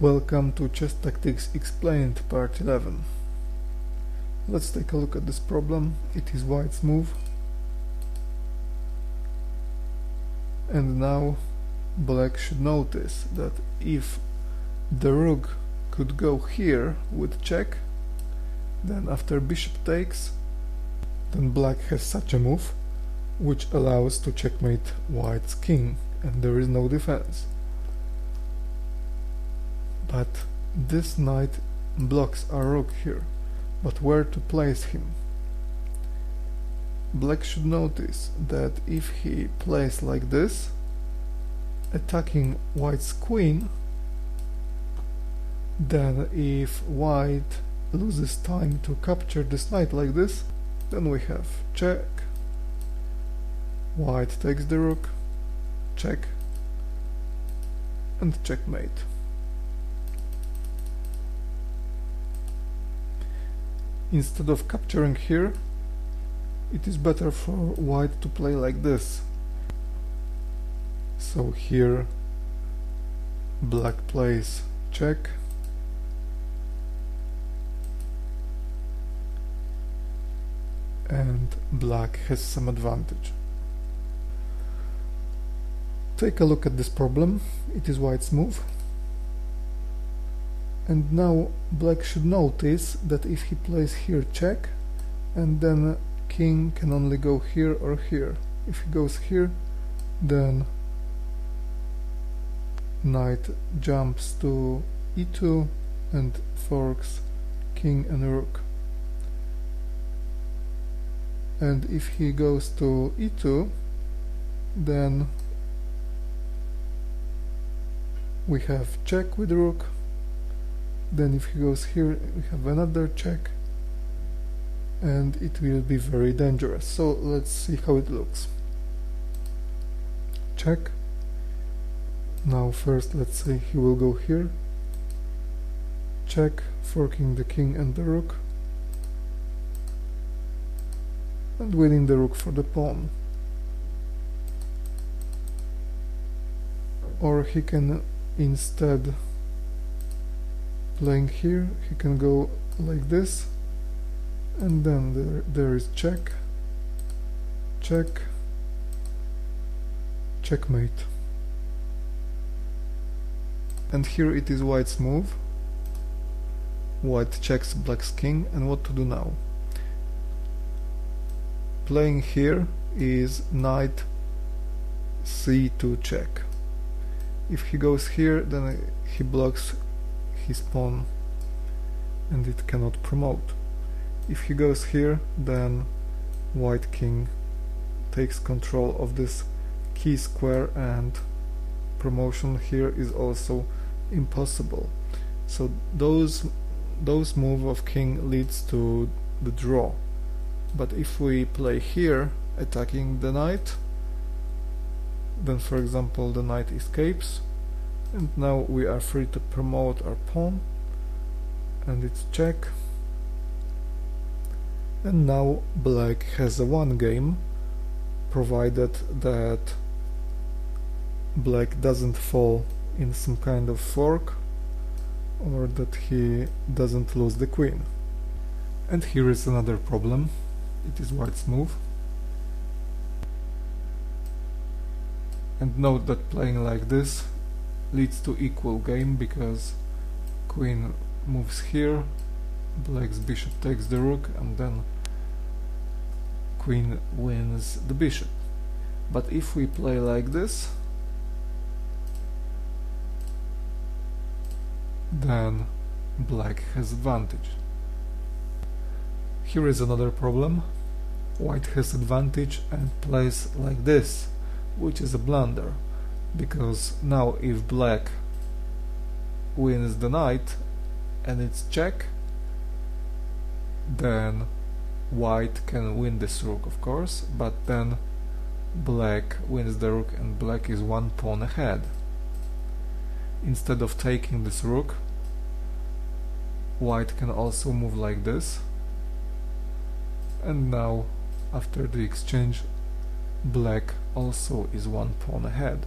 Welcome to Chess Tactics Explained Part 11. Let's take a look at this problem. It is white's move. And now black should notice that if the rook could go here with check, then after bishop takes, then black has such a move which allows to checkmate white's king, and there is no defense. But this knight blocks our rook here, but where to place him? Black should notice that if he plays like this, attacking white's queen, then if white loses time to capture this knight like this, then we have check, white takes the rook, check, and checkmate. Instead of capturing here, it is better for white to play like this. So here black plays check, and black has some advantage. Take a look at this problem. It is white's move. And now black should notice that if he plays here check, and then king can only go here or here. If he goes here, then knight jumps to e2 and forks king and rook. And if he goes to e2, then we have check with rook. Then if he goes here, we have another check, and it will be very dangerous. So let's see how it looks. Check. Now first let's say he will go here. Check, forking the king and the rook, and winning the rook for the pawn. Or he can instead, playing here, he can go like this, and then there is check, check, checkmate. And here it is white's move. White checks black's king, and what to do now? Playing here is knight c2 check. If he goes here, then he blocks his pawn and it cannot promote. If he goes here, then white king takes control of this key square, and promotion here is also impossible. So those move of king leads to the draw. But if we play here attacking the knight, then for example the knight escapes, and now we are free to promote our pawn, and it's check. And now black has a one game, provided that black doesn't fall in some kind of fork, or that he doesn't lose the queen. And here is another problem. It is white's move. And note that playing like this leads to equal game, because queen moves here, black's bishop takes the rook, and then queen wins the bishop. But if we play like this, then black has advantage. Here is another problem. White has advantage and plays like this, which is a blunder, because now if black wins the knight and it's check, then white can win this rook, of course, but then black wins the rook and black is one pawn ahead. Instead of taking this rook, white can also move like this, and now after the exchange black also is one pawn ahead.